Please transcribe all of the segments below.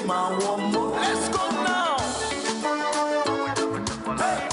Let's go now. Hey.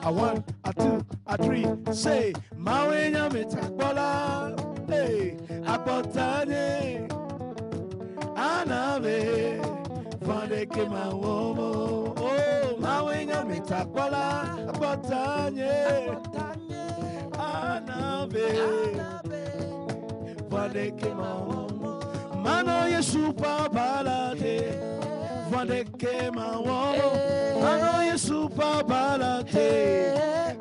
A one, a two, a three, say, Mawenya metakola, hey, abotane, anabe, fande ke mawomo, oh, Mawenya metakola, abotane, anabe, fande ke mawomo, mano yesu pa balade, fande ke mawomo, mano yesu pa balade.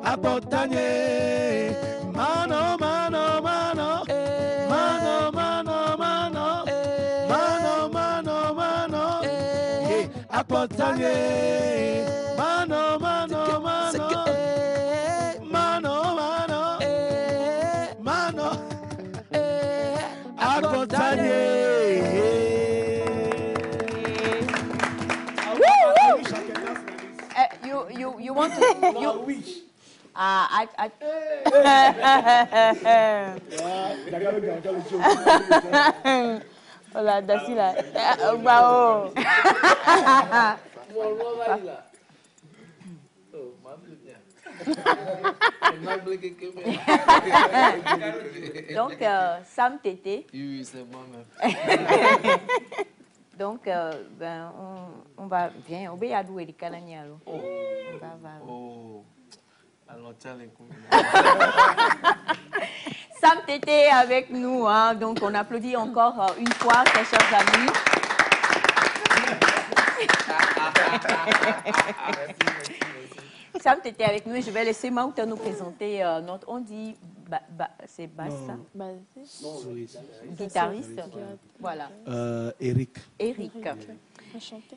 Abotanye, mano, mano, mano, mano, mano, mano, mano, mano, mano, abotanye, mano, mano, mano, mano, mano, mano, abotanye. You want to you I Hola, Dasila. Wow. Donc, Sam Tété. Oui, c'est moi-même. Donc, ben, on va bien. On va y aller au Cananialo. Oh. On va. Oh. Alors, tiens les coups. Sam Tété avec nous. Hein. Donc, on applaudit encore une fois, très chers amis. Sam Tété avec nous et je vais laisser Maouta nous présenter notre. On dit. C'est Bassa. Guitariste. Voilà. Eric. Enchanté.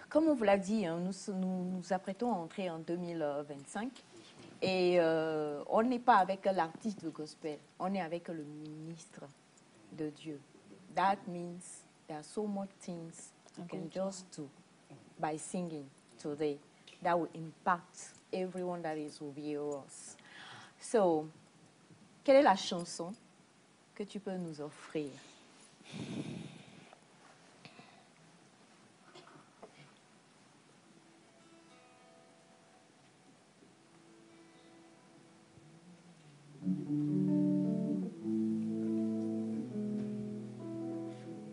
Comme on vous l'a dit, hein, nous apprêtons à entrer en 2025 et on n'est pas avec l'artiste de gospel, on est avec le ministre de Dieu. That means there are so much things you can just do by singing today that will impact everyone that is will be yours. So, quelle est la chanson que tu peux nous offrir?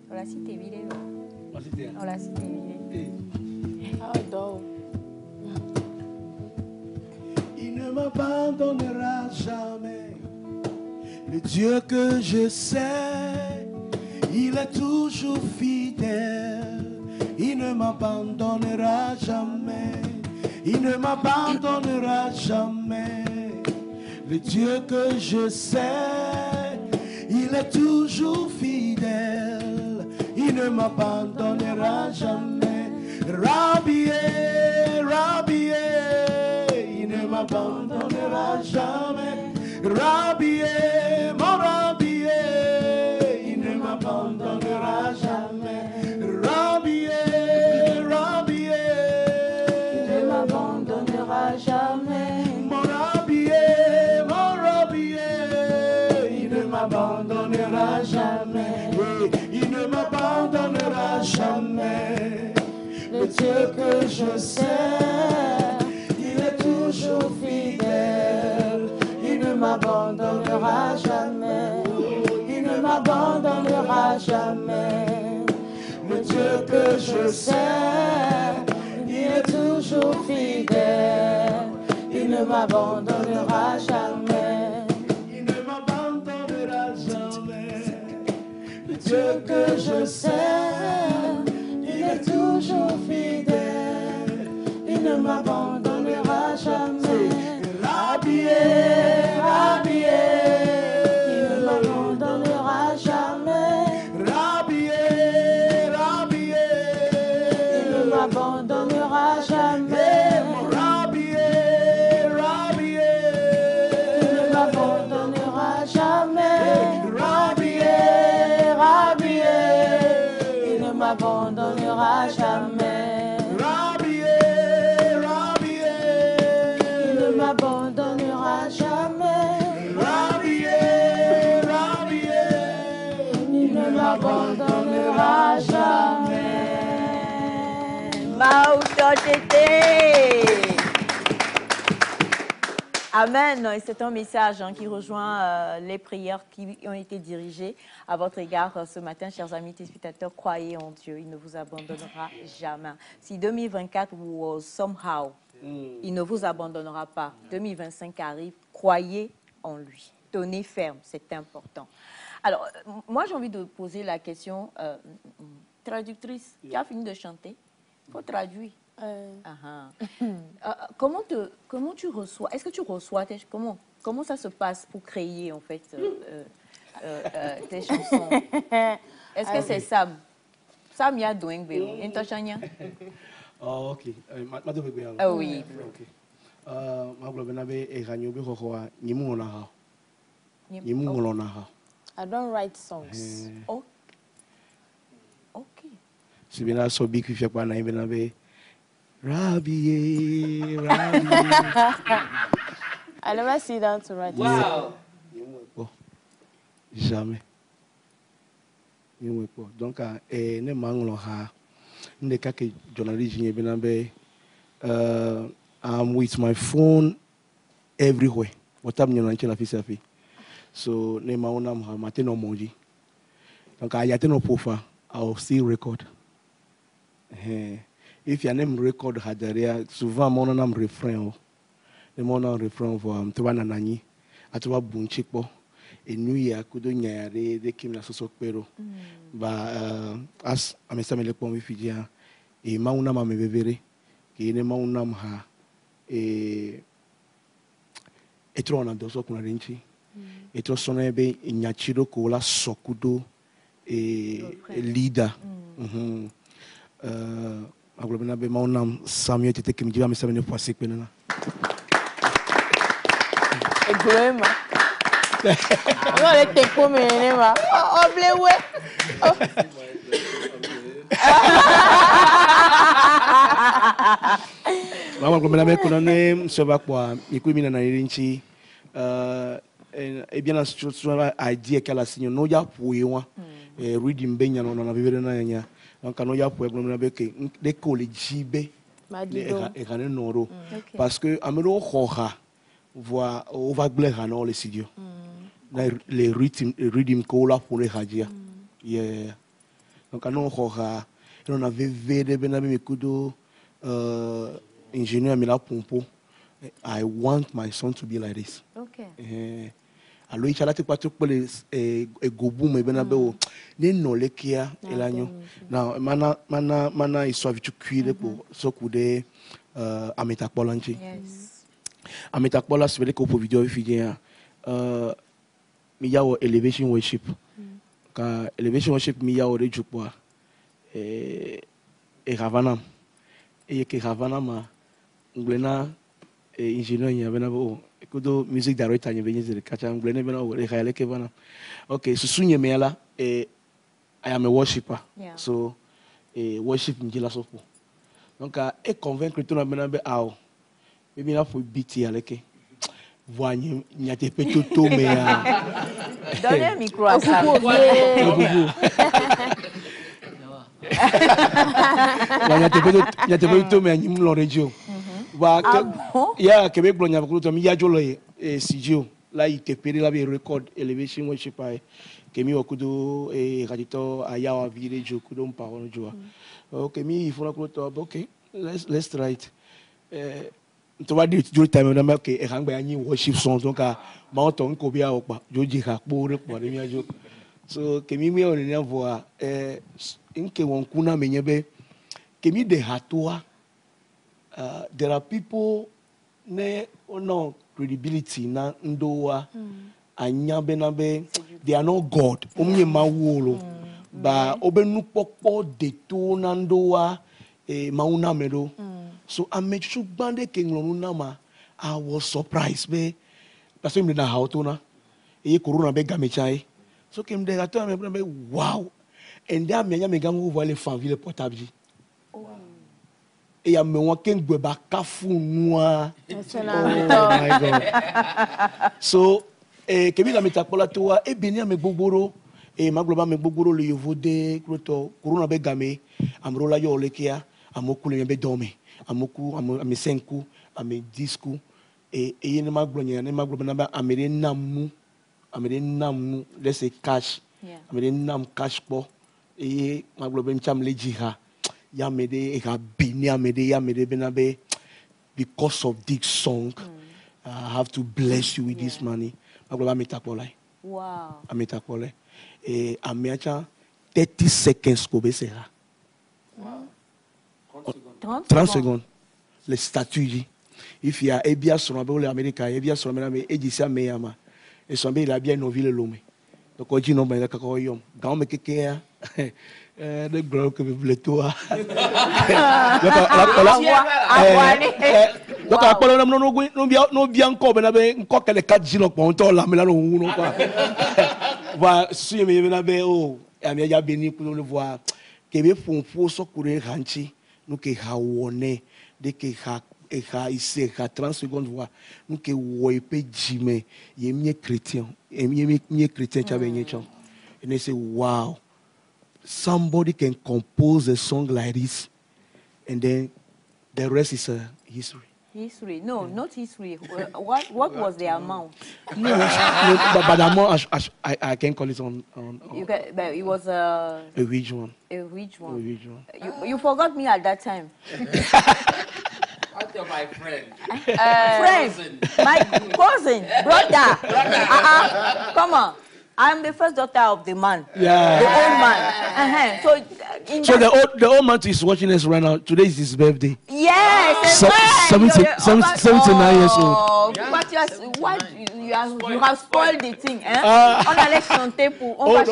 On l'a cité vidéo. On l'a cité vidéo. Adore. Il ne m'abandonnera jamais. Le Dieu que je sais, il est toujours fidèle. Il ne m'abandonnera jamais. Il ne m'abandonnera jamais. Le Dieu que je sais, il est toujours fidèle. Il ne m'abandonnera jamais. Rabbi, Rabbi, il ne m'abandonnera jamais. Rabbi, mon Rabbi, il ne m'abandonnera jamais. Rabbi, Rabbi, Il ne m'abandonnera jamais. mon Rabbi, il ne m'abandonnera jamais. Oui, il ne m'abandonnera jamais. Le Dieu que je sers, il est toujours fidèle. Il ne m'abandonnera jamais. Il ne m'abandonnera jamais. Le Dieu que je sers, il est toujours fidèle. Il ne m'abandonnera jamais. Il ne m'abandonnera jamais. Le Dieu que je sers, il est toujours fidèle. Il ne m'abandonnera jamais. Rabbi, Rabbi, il ne m'abandonnera jamais. Rabbi, Rabbi, il ne m'abandonnera jamais. Rabbi, Rabbi, il ne m'abandonnera jamais. Rabbi, Rabbi, il ne m'abandonnera jamais. Rabbi, Rabbi, il ne m'abandonnera jamais. Rabbi, Rabbi, il ne m'abandonnera jamais. Amen. Et c'est un message qui rejoint les prières qui ont été dirigées à votre égard ce matin, chers amis téléspectateurs. Croyez en Dieu, il ne vous abandonnera jamais. Si 2024 was somehow, il ne vous abandonnera pas. 2025 arrive, croyez en lui. Tenez ferme, c'est important. Alors, moi j'ai envie de poser la question, traductrice, tu as fini de chanter? Il faut traduire. Comment tu reçois? Est-ce que tu reçois comment ça se passe pour créer en fait tes chansons? Est-ce que c'est Sam? Sam y a doing belo. Intachanya? Oh, ok. Ah oui. Ok. Ma globenabe e ganyo bi khokhwa nyimu ngona ha. Nyimu ngona ha. I don't write songs. Oh. Ok. Sibina so big fi pa na benabe. Rabbi, Rabbi. I never sit down to write. Wow. Bon. Jamais. Donc, ne manglo ha. Ne kake journalist nye benabe. I'm with my phone everywhere. What I'm doing na fisafi. So ne mauna ha mateno moji. Donc ayate no pofa. I'll still record. If your name record Hajaria, souvent mon nom refrain. Le mon nom refrain pour toi nanani. Atuwa bunchikpo. Et nous y a kudo nyare de kim na soso pero. Ba as amesa mele po mi fijia. E mauna ma mebevere. Ki ne mauna ha. E etro na doso kuna renchi. Etro sona ebe nyachiro ko la sokudo e leader. Aglobina be maunam Samuel tete kim jiba mesa mene poase penana. E grema. No le te come nema. Oh blewe. Mama aglobina be kunane soba kwa ikwimina na irinchi e bien la situation idea kala sinyo no ya puewa reading benya no na vivere na nya. Donc, nous avons des collèges parce que amelo khoha voit on va blaire dans les studios les rythmes qu'on a pour les radios donc nous khoha on avait vede benabe mikudo ingénieur Mila Pompo. I want my son to be like this. Okay. Alors il chalate pas tout pour les gobu mais benabe o ne no lekia elanyo na mana iso avitu cuire pour sokude ametakpolanchi. Yes. Ametakpola se veut que pour vidéo fidien mi yawo elevation worship ka elevation worship mi yawo rejupwa et Ravanam. Et que Ravanam, Nglena, ingénieur, il y avait une musique directeur, il y avait une catch, Nglena, il y avait une ok, so soon me ala, I am a worshipper. Yeah. So, worship Njila Sopo. Donc, et convaincre tout le monde, maybe not for BT aleke. Voigne, n'y a pas tout mais Donnez un micro à ça. n'y a pas tout mais n'y l'origine. Va ya Québec blonya beaucoup de mi ajolo e Sigio là il te péré la record elevation worship que mi okudo e radito aya wa village jokudo mparono joa. Ok mi il faut la ok let's try it. To what do you time na make e hangba anyi worship songs donc ma to nko bia okpa joji ha kpore po mi ajo. So que mi on na voix nke won kuna menyebe que mi de hatoa. There are people ne no credibility na ndowa anyabe nabe they are not God omye mawolo ba obenu popo de to na ndowa mauna medo so amechu bande kenglonu na ma I was surprised be parce que me na hauto na e corona be gamechai so kem de gato me wow and then me nya me gangu voile fanville portable. Et il y a un kafu noir. Oh my God. So, Kevin la metapola toi et béni me boboro et ma globa me boboro le yovode kroto corona be game amrola yo lekia amoku le be dome amoku am 5 coups am 10 coups et yene ma glonya ne ma globa na ba amere namu laisse cash amere nam cash po et ma globa ncham le jiha. Yamede Rabini Yamede Benabe, because of this song, I have to bless you with this money. Wow. Ametakole. Ameacha 30 seconds ko besera. 30 secondes. Les statuts. If you are Ebia Sonabe le America, Ebia Sonabe Ejisia Meyama. Et Sonabe il a bien novile l'homme. Donc on dit non ben kako yom. Quand me keke le gros que me toi. Donc la parole no bien encore ben encore que les 4 jours pour on la mais là non quoi. Va si me ben ben oh ami ya béni pour le voir que me font so courir ranchi nous que hawone de que ha ici 30 secondes voix nous que woipe jime yemie chrétien yemie chrétien chabenye chon and they say wow. Somebody can compose a song like this, and then the rest is history. History? No, not history. What was the amount? No, but the amount I can call it on. But it was a huge one. A huge one. A huge one. You forgot me at that time. What of my friend? Friend, my cousin, brother. Come on. I'm the first daughter of the man, the old man. So the old man is watching us right now. Today is his birthday. Yes, 79 years old. But you have spoiled the thing. On allait chanter on va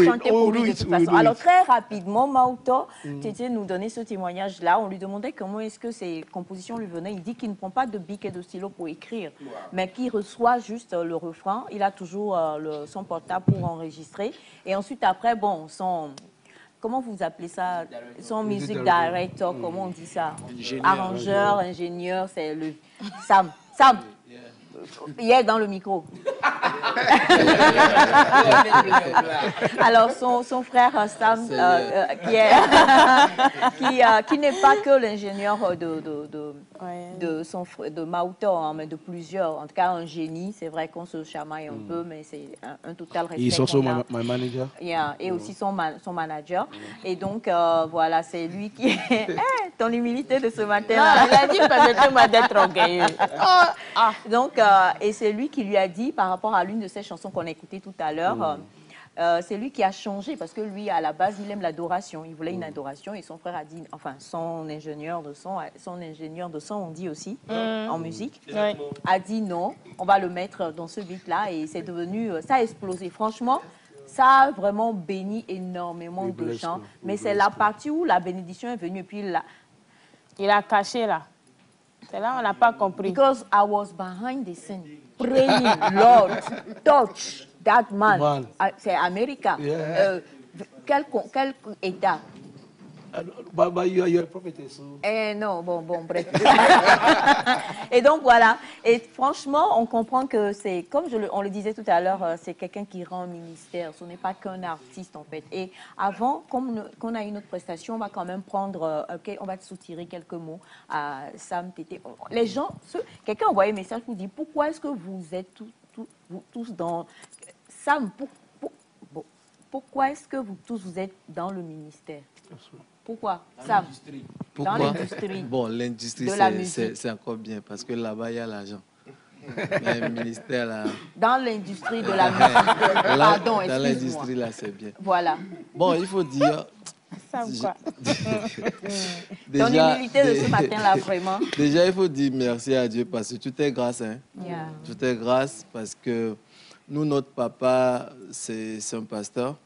chanter pour lui de toute façon. Alors très rapidement, Mauto, Tété nous donnait ce témoignage-là. On lui demandait comment est-ce que ses compositions lui venaient. Il dit qu'il ne prend pas de bic et de stylo pour écrire, mais qu'il reçoit juste le refrain. Il a toujours son portable pour enregistrer. Et ensuite, après, bon, comment vous appelez ça? Son music director, comment on dit ça? Arrangeur, ingénieur, c'est le Sam. Il est dans le micro. Alors, son frère Sam, qui n'est pas que l'ingénieur de Mauto, hein, mais de plusieurs. En tout cas, un génie. C'est vrai qu'on se chamaille un peu, mais c'est un total respect. Il est aussi my manager. Yeah, et aussi son manager. Et donc, voilà, c'est lui qui est... ton humilité de ce matin. Il a dit permettez-moi d'être orgueilleux. Donc, et c'est lui qui lui a dit, par rapport à l'une de ses chansons qu'on a écoutées tout à l'heure, c'est lui qui a changé, parce que lui, à la base, il aime l'adoration. Il voulait une adoration, et son frère a dit, enfin, son ingénieur de son, on dit aussi, en musique, a dit non, on va le mettre dans ce beat-là, et c'est devenu, ça a explosé. Franchement, ça a vraiment béni énormément We de bless gens. God. We Mais c'est bless la God. partie où la bénédiction est venue. Et puis là, Il a caché là. C'est là on n'a pas compris. because I was behind the scene, praying, Lord, touch that man. Man. C'est Américain. Yeah. Quel état? But you're a prophetess, so... Non, bon, bref. Et donc, voilà. Et franchement, on comprend que c'est, comme on le disait tout à l'heure, c'est quelqu'un qui rend ministère. Ce n'est pas qu'un artiste, en fait. Et avant, comme qu'on a une autre prestation, on va quand même prendre, on va soutirer quelques mots à Sam Tété. Les gens, quelqu'un a envoyé un message pour dire, pourquoi est-ce que vous êtes vous tous dans... Sam, pourquoi est-ce que vous tous, vous êtes dans le ministère? Pourquoi? Sam, Pourquoi? dans l'industrie. Bon, l'industrie, de la musique. c'est encore bien parce que là-bas, il y a l'argent. Mais le ministère, là... Dans l'industrie de la musique. Pardon, Dans excuse-moi. l'industrie, là, c'est bien. Voilà. Bon, il faut dire... Sam, quoi. Ton humilité de ce matin-là, vraiment. Déjà, il faut dire merci à Dieu parce que tout est grâce. Hein. Yeah. Tout est grâce parce que nous, notre papa, c'est un pasteur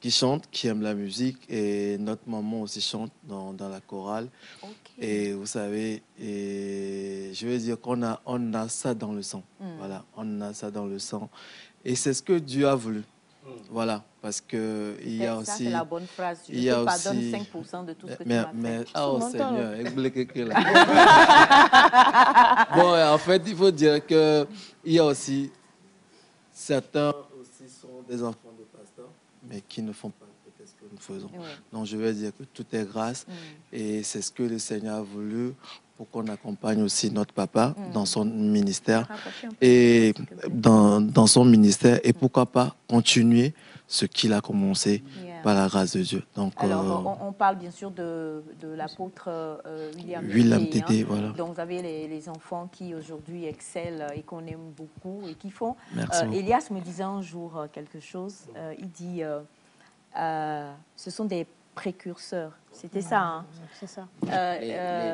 qui chante, qui aime la musique et notre maman aussi chante dans la chorale. Ok. Et vous savez, je veux dire qu'on a ça dans le sang. Voilà, on a ça dans le sang. Et c'est ce que Dieu a voulu. Voilà, parce que il y a Ça, aussi... c'est la bonne phrase. Je il y a te pardonne aussi- 5% de tout ce que tu mais, m'as mais, fait. oh Mon Seigneur, bon, en fait, il faut dire que il y a aussi certains aussi sont des enfants de pasteurs, mais qui ne font pas peut-être ce que nous faisons. Oui. Donc, je veux dire que tout est grâce et c'est ce que le Seigneur a voulu pour qu'on accompagne aussi notre papa dans son ministère Rapprochez un peu. et dans son ministère et pourquoi pas continuer ce qu'il a commencé Yeah. par la grâce de Dieu. Donc, Alors, on parle bien sûr de l'apôtre William Tété, Tété, hein. voilà. Donc, vous avez les enfants qui aujourd'hui excellent et qu'on aime beaucoup et qui font... Merci beaucoup. Elias me disait un jour quelque chose. Il dit, ce sont des précurseurs. C'était ça, hein? C'est ça.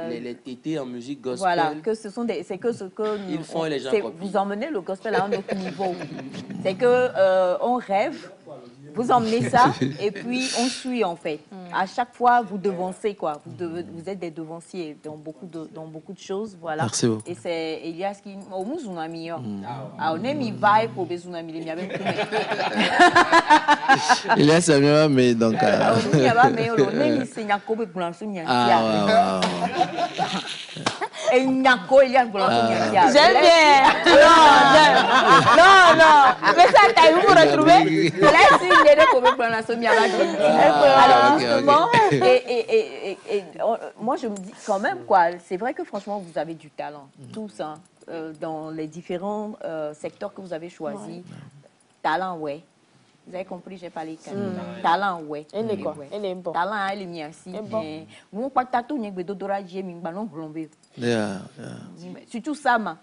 Les tétés en musique gospel. Voilà, que ce sont c'est que ce que nous, Ils font et les gens c'est- copient. vous emmenez le gospel à un autre niveau. C'est que on rêve, vous emmenez ça et puis on suit en fait. À chaque fois vous devancez quoi. Vous êtes des devanciers dans beaucoup de choses, voilà. Merci beaucoup. Et c'est Elias qui au tsunami. Ah, on est mi vai pour be tsunami les miabe kume. il est Samuel, mais donc... Ah, on y va mais on est mi se nyako be blanche nyantia. ah, Et nyako Elias blanche nyantia. J'aime bien. Non. Mais ça, t'as eu vous retrouver? Laisse une idée de comment prendre la somme à la Alors, ok, justement, ok. moi, je me dis quand même, quoi, c'est vrai que franchement, vous avez du talent, tous, hein, dans les différents secteurs que vous avez choisis. Talent, ouais. Vous avez compris, j'ai parlé talent, ouais. Elle est quoi? Ouais. Elle est bon. Talent, elle est mise ainsi. Elle est bon. Vous pas tatou, n'y a pas d'odorage, j'ai mis un ballon plombé. yeah. Surtout ça, ma.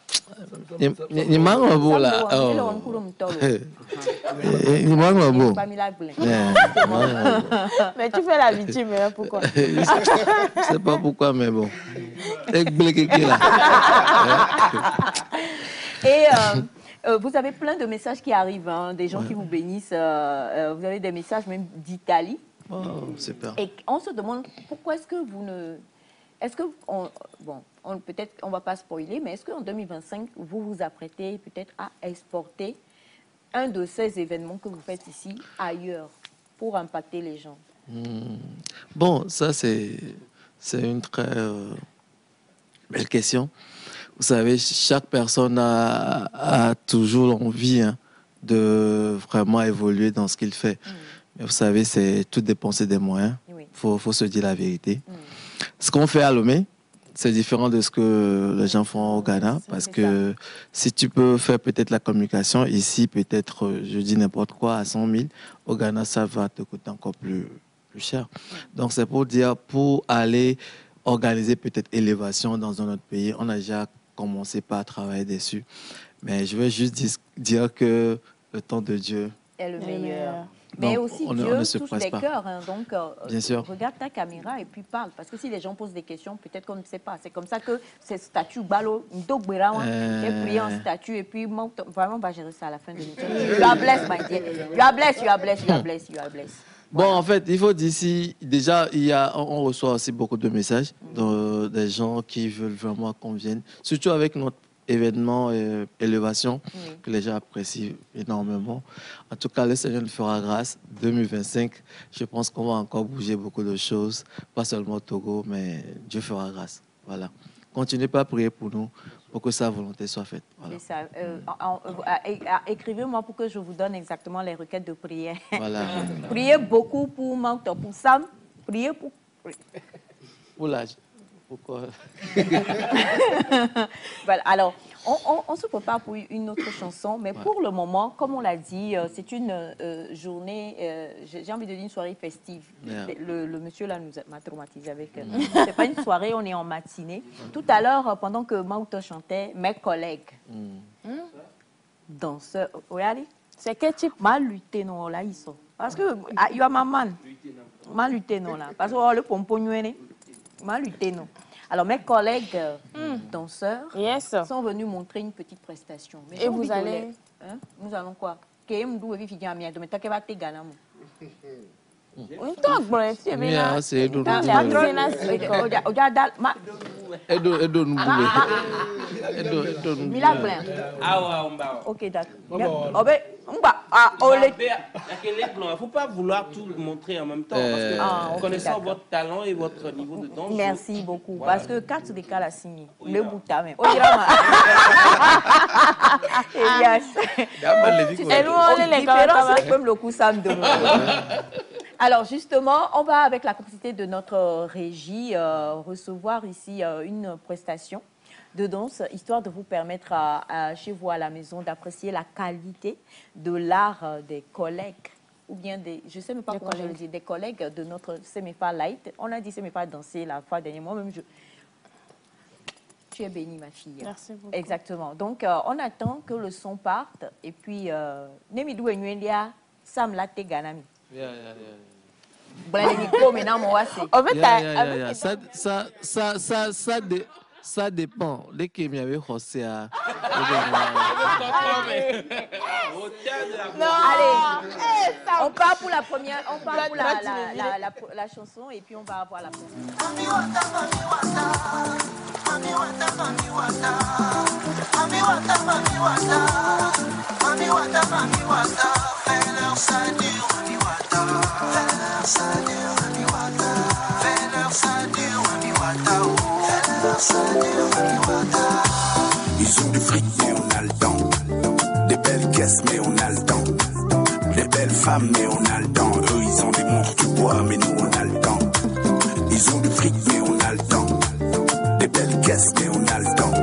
Ni mango bo là. Oh. Ni mango bo. Pas mis la blague. Yeah. Mais tu fais la victime, hein, pourquoi? Je sais pas pourquoi, mais bon. Expliquez là. Et vous avez plein de messages qui arrivent, hein, des gens qui vous bénissent. Vous avez des messages même d'Italie. Oh, super. Et on se demande pourquoi est-ce que vous ne... Est-ce que... peut-être on ne va pas spoiler, mais est-ce qu'en 2025, vous vous apprêtez peut-être à exporter un de ces événements que vous faites ici ailleurs pour impacter les gens? Bon, ça c'est une très belle question. Vous savez, chaque personne a toujours envie de vraiment évoluer dans ce qu'il fait. Mais vous savez, c'est tout dépenser des moyens. Oui. Faut se dire la vérité. Ce qu'on fait à Lomé, c'est différent de ce que les gens font au Ghana. Parce c'est que si tu peux faire peut-être la communication ici, peut-être, je dis n'importe quoi, à 100 000, au Ghana, ça va te coûter encore plus cher. Donc, c'est pour dire, pour aller organiser peut-être élévation dans un autre pays, on a déjà commencé par travailler dessus. Mais je veux juste dire que le temps de Dieu Est le meilleur. Mais Donc, aussi, on Dieu ne se touche presse les pas. cœurs. Hein, donc, Bien sûr. regarde ta caméra et puis parle. Parce que si les gens posent des questions, peut-être qu'on ne sait pas. C'est comme ça que ces statuts, Balo, j'ai prié en statut et puis vraiment, on va gérer ça à la fin de l'émission. You are blessed, my dear. You are blessed, you are blessed, you are blessed, you are blessed. Bon, en fait, il faut dire si déjà on reçoit aussi beaucoup de messages des gens qui veulent vraiment qu'on vienne, surtout avec notre événement élévation que les gens apprécient énormément. En tout cas, le Seigneur nous fera grâce. 2025, je pense qu'on va encore bouger beaucoup de choses, pas seulement au Togo, mais Dieu fera grâce. Voilà. Continuez pas à prier pour nous, pour que sa volonté soit faite. Voilà. C'est ça. Écrivez-moi pour que je vous donne exactement les requêtes de prière. Voilà. Priez beaucoup pour Mount, pour Sam. Priez pour... Pour l'âge. Pourquoi? Voilà. Alors, on se prépare pour une autre chanson, mais pour le moment, comme on l'a dit, c'est une journée, j'ai envie de dire une soirée festive. Le monsieur là m'a traumatisé avec. C'est pas une soirée, on est en matinée. Tout à l'heure, pendant que Mauto chantait, mes collègues danseurs, regardez, c'est quel type? Mal lutté non là ils sont. Parce que you are my man. Mal lutté non là. Parce que le pompon mal lutté non. Alors, mes collègues danseurs sont venus montrer une petite prestation. Mais et vous allez... Nous allons quoi? Ok, d'accord. Il ne faut pas vouloir tout montrer en même temps. Parce que connaissant votre talent et votre niveau de danse. Merci beaucoup. Voilà. Parce que 4 de cas la signé. Le bout à même. Alors justement, on va avec la complicité de notre régie recevoir ici une prestation de danse, histoire de vous permettre chez vous à la maison d'apprécier la qualité de l'art des collègues, ou bien des, je ne sais même pas comment je le dis, des collègues de notre Semefa Light. On a dit Semefa danser la fois dernière, moi-même je... Tu es bénie, ma fille. Merci beaucoup. Exactement. Donc, on attend que le son parte, et puis, Nemidou et Nuendia, Sam Latte Ganami. Ça dépend. Les qui m'avaient haussé à. Allez, on part pour la première, on part pour la chanson et puis on va avoir la première. Ils ont du fric mais on a le temps. Des belles caisses mais on a le temps. Des belles femmes mais on a le temps. Eux ils ont des montres du bois mais nous on a le temps. Ils ont du fric mais on a le temps. Des belles caisses mais on a le temps.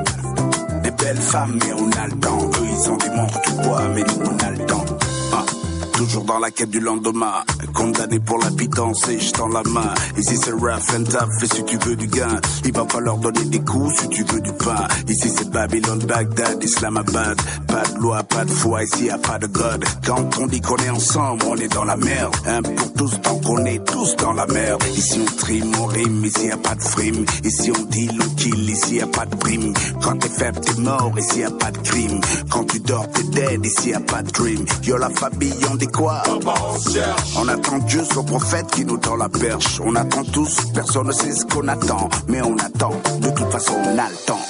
Des belles femmes mais on a le temps. Eux ils ont des montres du bois mais nous on a le temps. Toujours dans la quête du lendemain, condamné pour la pitance et je tends la main. Ici c'est rough and tough et si tu veux du gain, il va falloir donner des coups si tu veux du pain. Ici c'est Babylone, Bagdad, Islamabad. Pas de loi, pas de foi, ici y a pas de God. Quand on dit qu'on est ensemble, on est dans la merde. Un pour tous, tant qu'on est tous dans la merde. Ici on trime, on rime, ici y a pas de frime. Ici on deal, on kill, ici y a pas de prime. Quand t'es faible, t'es mort, ici y a pas de crime. Quand tu dors, t'es dead, ici y a pas de dream. Yo la famille, on dit quoi? On attend Dieu, son prophète qui nous tend la perche. On attend tous, personne ne sait ce qu'on attend. Mais on attend, de toute façon on a le temps.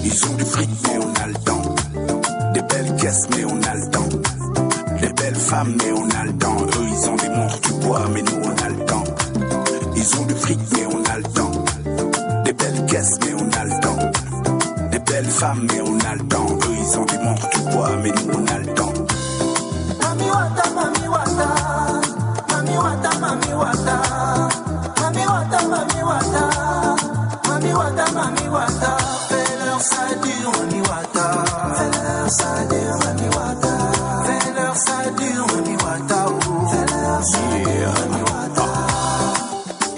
Ils ont du fric mais on a le temps. Des belles caisses mais on a le temps. Des belles femmes mais on a le temps. Eux ils ont des montres du bois mais nous on a le temps. Ils ont du fric mais on a le temps. Des belles caisses mais on a le temps. Des belles femmes mais on a le temps. Eux ils ont des montres du bois mais nous on a le temps. Mami wata, mami wata, mami wata, mami wata, mami wata, mami wata, mami wata, mami wata. Fais-leur ça dur, mami wata. Fais-leur ça dur, mami wata. Fais-leur ça dur, mami wata. Fais-leur ça dur, mami wata.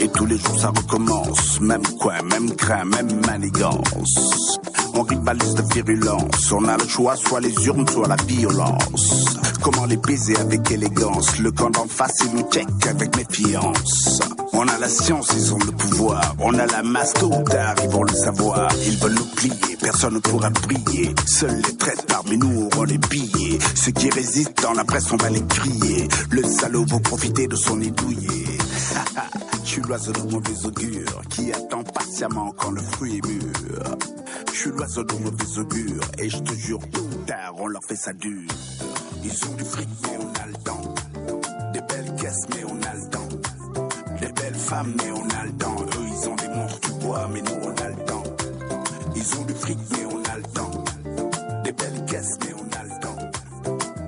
Et tous les jours ça recommence, même coin, même crin, même manigance. on rivalise de virulence. On a le choix, soit les urnes, soit la violence. Comment les baiser avec élégance? Le camp d'en face, il nous check avec méfiance. On a la science, ils ont le pouvoir. On a la masse, tôt ou tard, ils vont le savoir. Ils veulent nous plier, personne ne pourra briller. Seuls les traîtres parmi nous auront les billets. Ceux qui résistent dans la presse, on va les crier. Le salaud veut profiter de son nez douillet. Je suis l'oiseau de mauvais augure qui attend patiemment quand le fruit est mûr. Je suis l'oiseau de mauvais augure et je te jure, tôt ou tard, on leur fait ça dur. Ils ont du fric, mais on a le temps. Des belles caisses, mais on a le temps. Des belles femmes, mais on a le temps. Eux, ils ont des montres du bois, mais nous, on a le temps. Ils ont du fric, mais on a le temps. Des belles caisses, mais on a le temps.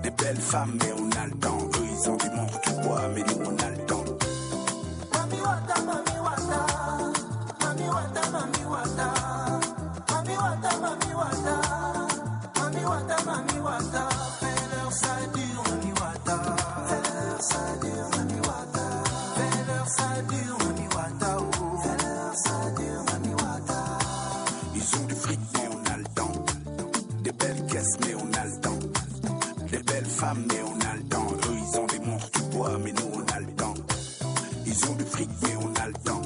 Des belles femmes, mais on a le temps. Eux, ils ont des montres du bois, mais nous, on a le temps. Mami wata, mami wata. Mami wata, mami wata. Mami wata, mami wata. Mami wata, mami wata. Fais-leur ça dur, mami wata. Fais-leur ça dur, mami wata. Fais-leur ça dur, mami wata. Fais-leur ça dur, mami wata. Ils ont du fric, mais on a le temps. Des belles caisses, mais on a le temps. Des belles femmes, mais on a le temps. Eux, ils ont des montres du bois, mais nous, on a le temps. Ils ont du fric, mais on a le temps.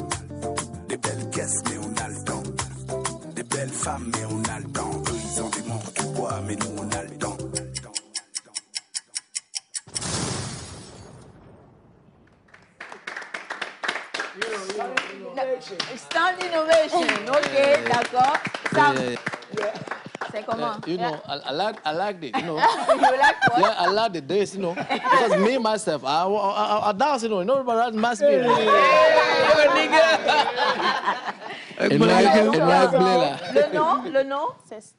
Des belles caisses, mais on a le temps. Des belles femmes, mais on a le temps. Eux, ils ont des montres du bois, mais nous, on a le temps. Stand innovation, ok, d'accord. Sam, c'est comment? You know, I like it, you know. You like what? Yeah, I like the dance, you know. Because me, myself, I dance, you know. Nobody must be. Le nom? C'est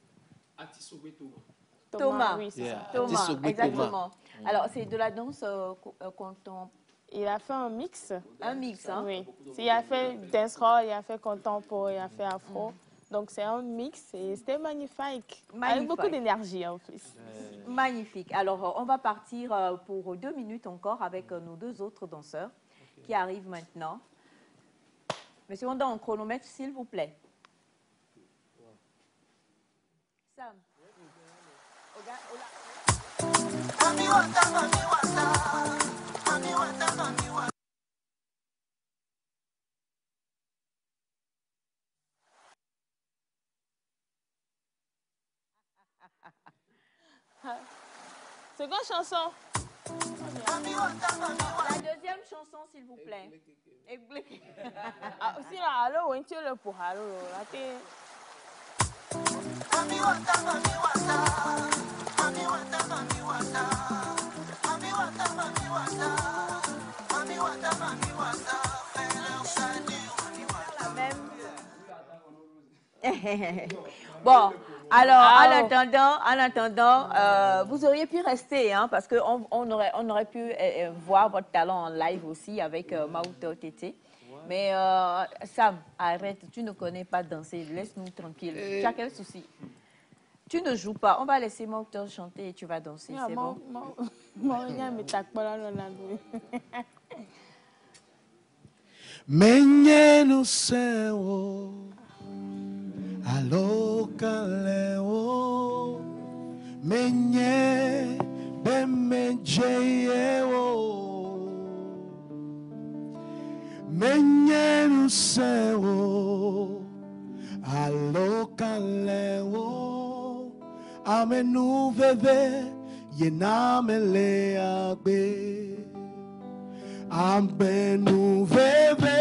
Thomas. Oui, c'est Yeah. ça. Thomas, Atisobwe exactement. Alors, c'est de la danse Il a fait un mix. un mix, hein? Oui. Il a fait dancehall, il a fait contemporain, il a fait afro. Donc c'est un mix et c'était magnifique. Avec Magnifique. beaucoup d'énergie en plus. Magnifique. Alors, on va partir pour 2 minutes encore avec nos 2 autres danseurs qui arrivent maintenant. Monsieur, on donne un chronomètre, s'il vous plaît. Sam. Mami wata, mami wata. Mami wata, mami wata. Seconde chanson. La deuxième chanson, s'il vous plaît. Ah, aussi là, alors, on tient le pour alors, là, t'es... Mami wata, mami wata. Mami wata, mami wata. Mami wata, mami wata. Mami wata, mami wata. Fais-leur ça dur, mami wata. Bon, alors, en attendant, vous auriez pu rester, hein, parce qu'on on aurait pu voir votre talent en live aussi avec Maouto Tété. Mais Sam, arrête, tu ne connais pas danser, laisse-nous tranquille. Tu as quel souci? Tu ne joues pas, on va laisser Maouto chanter et tu vas danser, c'est bon? Menye no sewo aloka leo menye bemejewo menye no sewo aloka leo amenu veve yenamele agbe Amenu veve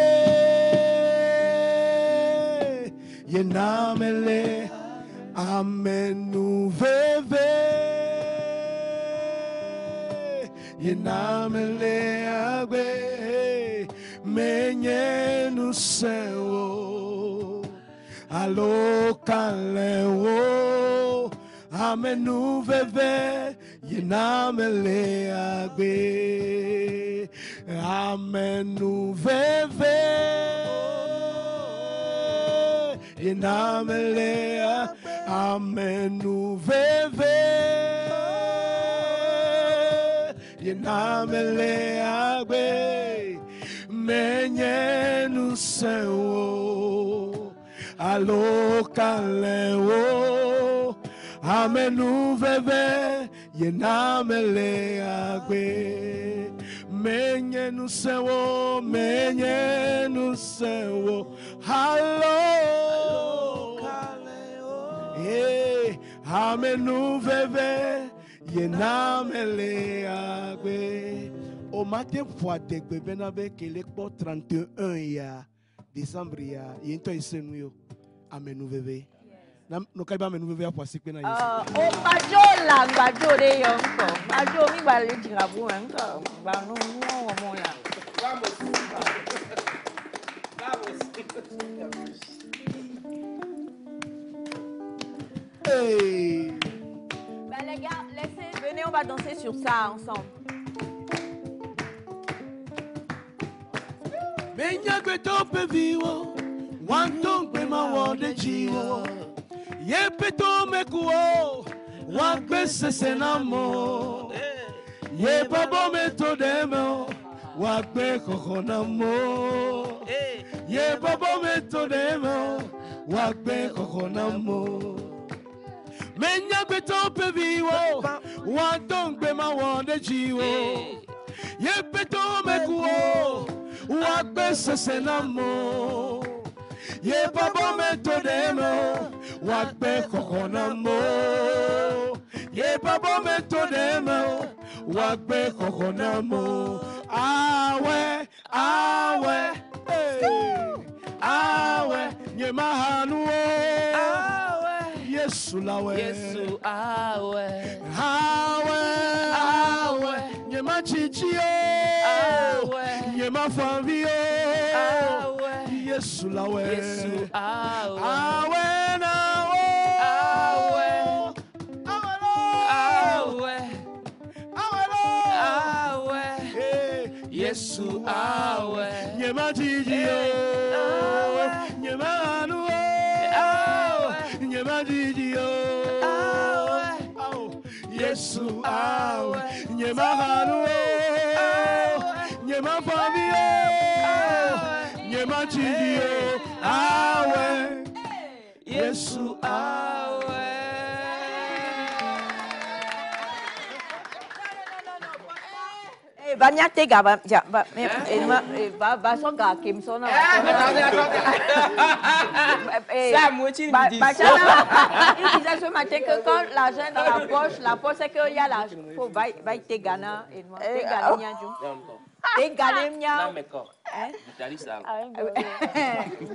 yenamele amenu veve yenamele agbe menye nu sewo alokalewo amenu veve yenamele agbe Amenu veve Yenamelea Amenu veve Yenamelea be Menye nu sewo Allo kaleo amenu veve yenamele agbe menye nusewo allo kaleo amenu veve yenamele agbe o matin fois degbe benabe kele po 31 ya décembre ya yento isenu yo amenu veve no kaiba amenu veve kwa sikpe na yesu o bajo la bajo de yonko bajo mi ba le dirabu enko ba no no mo la vamos hey. Ben les gars, venez, on va danser sur ça ensemble. Menya gbeto pe viwo wanto gbe ma wode jiwo ye peto mekuo wa gbe sese na mo ye babo meto demo wa gbe koko na mo ye babo meto demo wa gbe koko na mo menya gbeto pe viwo wanto gbe ma wode jiwo ye peto mekuo Wagbe sesenamo ye babo metodemo wagbe kokonamo ye babo metodemo wagbe kokonamo awe nye mahanu Yesu lawe awe nye machichio Ye ma famille, Yesu lawe, awe na Yesu awe, ye ma jijio, ye ma anu, ye ma jijio, Yesu awe, ye ma anu. Nyema famille, nyema chidio, awe, Yesu awe. Va mia tega, va son gars qui me sonne. Ça, moitié me dit. Il disait ce matin que quand l'argent est dans la poche, c'est qu'il y a l'argent. Il faut va te gagner et moi. Te gagner. Te gagner. Non, mais quoi? Italie, ça.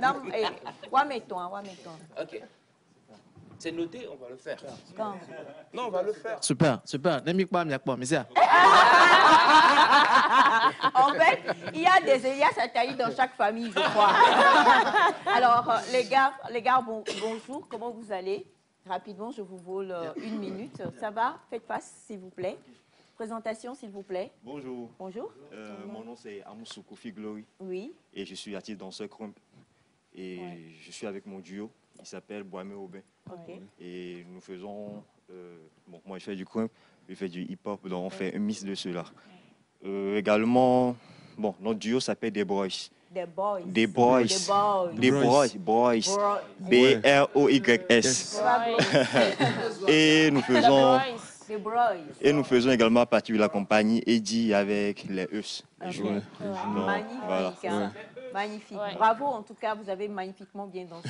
Non, ouais, mets-toi. Ok. C'est noté, on va le faire. Quand? Non, on va le faire. Super. N'aime pas, mais ça. En fait, il y a cette taille dans chaque famille, je crois. Alors, les gars, bonjour. Comment vous allez? Rapidement, je vous vole 1 minute. Ça va? Faites face, s'il vous plaît. Présentation, s'il vous plaît. Bonjour. Bonjour. Mon nom, c'est Amoussou Kofi Glory. Oui. Et je suis artiste danseur crump. Et je suis avec mon duo. Il s'appelle Boimé Aubin. Okay. Et nous faisons... moi, je fais du crump, je fais du hip-hop, donc on fait un mix de cela. Également, notre duo s'appelle The Boys. The Boys. The Boys. The Boys. B-R-O-Y-S. Et nous faisons... Et nous faisons également partie de la compagnie Eddie avec les Eus. Okay. Magnifique. Voilà. Magnifique. Ouais. Bravo, en tout cas, vous avez magnifiquement bien dansé.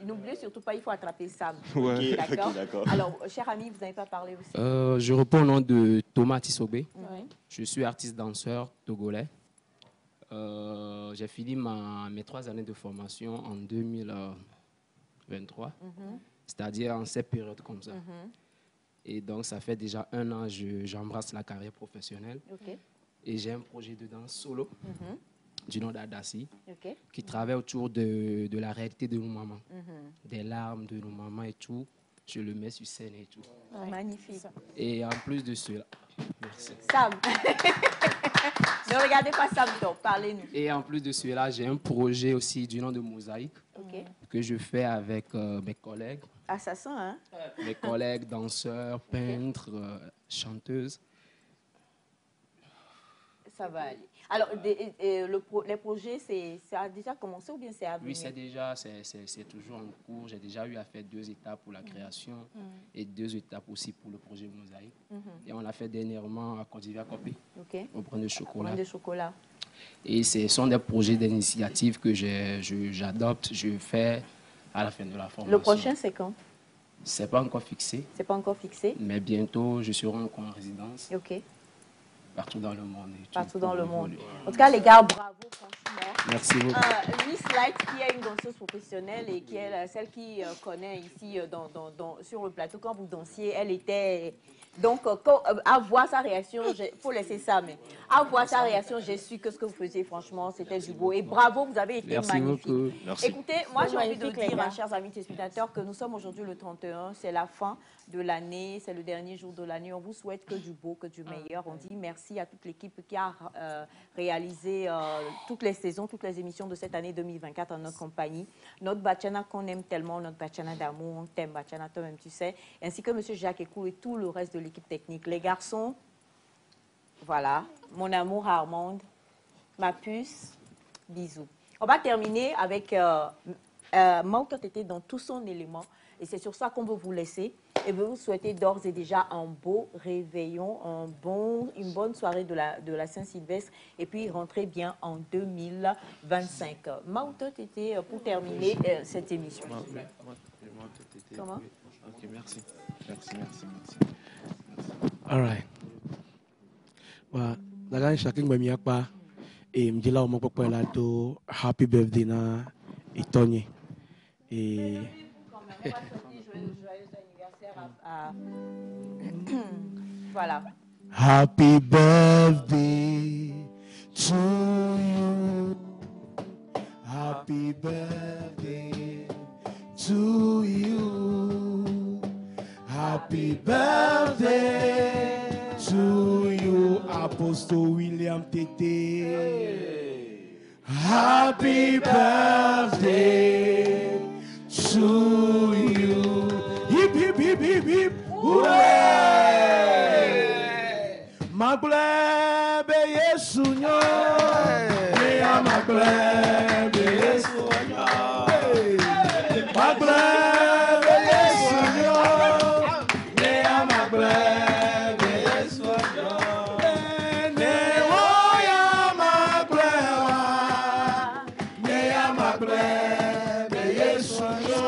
N'oubliez surtout pas, il faut attraper Sam. Okay. D'accord. Okay, alors, cher ami, vous n'avez pas parlé aussi. Je réponds au nom de Thomas Tissobé. Ouais. Je suis artiste-danseur togolais. J'ai fini mes 3 années de formation en 2023, c'est-à-dire en cette période comme ça. Et donc, ça fait déjà 1 an que j'embrasse la carrière professionnelle. Okay. Et j'ai un projet de danse solo du nom d'Adassi qui Okay. travaille autour de la réalité de nos mamans, des larmes de nos mamans et tout. Je le mets sur scène et tout. Ouais. Magnifique. Et en plus de cela, merci. Sam, ne regardez pas Sam, parlez-nous. Et en plus de cela, j'ai un projet aussi du nom de Mosaïque que je fais avec mes collègues. Assassin, hein? Mes collègues, danseurs, peintres, chanteuses. Ça va aller. Alors, les projets, ça a déjà commencé ou bien c'est à venir? Oui, c'est toujours en cours. J'ai déjà eu à faire 2 étapes pour la création et 2 étapes aussi pour le projet Mosaïque. Et on l'a fait dernièrement à Côte d'Ivoire Copé, au Brin de Chocolat. Et ce sont des projets d'initiative que j'adopte, je fais à la fin de la formation. Le prochain, c'est quand? C'est pas encore fixé. C'est pas encore fixé? Mais bientôt, je serai encore en résidence. OK. Partout dans le monde. Partout dans le monde. En tout cas, les gars, bravo, franchement. Merci beaucoup. Miss Light, qui est une danseuse professionnelle et qui est celle qui connaît ici sur le plateau, quand vous dansiez, elle était... Donc, à voir sa réaction, il faut laisser ça, mais à voir sa réaction, j'ai su que ce que vous faisiez, franchement, c'était du beau. Et bravo, vous avez été magnifique. Beaucoup. Merci. Écoutez, moi, j'ai envie de dire, chers amis téléspectateurs, que nous sommes aujourd'hui le 31, c'est la fin de l'année, c'est le dernier jour de l'année. On vous souhaite que du beau, que du meilleur. On dit merci à toute l'équipe qui a réalisé toutes les saisons, toutes les émissions de cette année 2024 en notre compagnie. Notre Bachana qu'on aime tellement, notre Bachana d'amour, on t'aime Bachana, toi-même tu sais, ainsi que M. Jacques Ekou et tout le reste de l'équipe technique. Les garçons, voilà, mon amour Armande, ma puce, bisous. On va terminer avec Mautot était dans tout son élément et c'est sur ça qu'on veut vous laisser et veut vous souhaiter d'ores et déjà un beau réveillon, une bonne soirée de la Saint-Sylvestre et puis rentrez bien en 2025. Mautot était pour terminer cette émission. Comment? Ok, merci. Merci. All right. Daga chacun me mia pa et me dit là au mon papa là do happy birthday na Itonye et voilà. Happy birthday to you. Happy birthday to you. Happy birthday to you, Apostle William Tete. Happy birthday to you. Hip, hip, hip, hip, hip. Hooray! Maglebe Yesu nyo. Yeah, maglebe Yesu nyo. Maglebe Yesu nyo. Yeah, maglebe Yesu nyo. Ne woya maglewa. Yeah, maglebe Yesu nyo.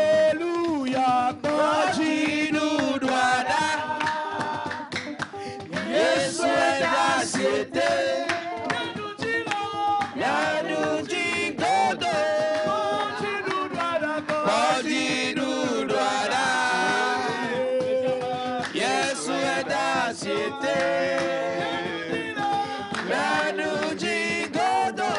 Hallelujah, Bajinu Dwada. Yesu eda siete. Yanuji godo. Bajinu Dwada. Yesu eda siete. Yanuji godo.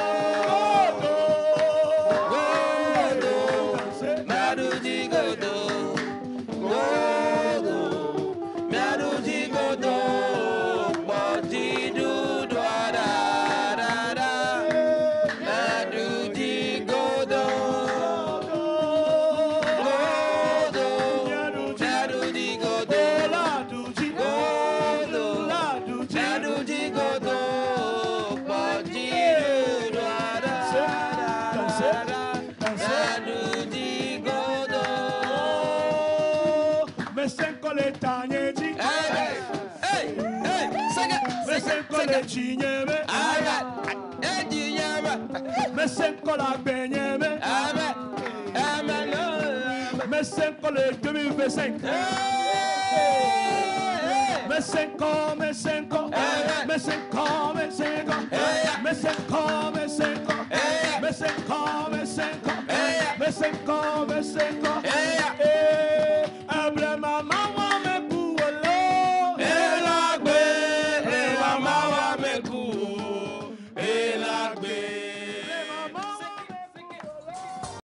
Mais 5 ans, le 2025. Mais 5 ans, mais 5 ans. Mais 5 ans, mais 5 ans. Mais 5 ans, mais 5 ans. Mais 5 ans, mais 5 ans. Mais 5 ans, mais 5 ans.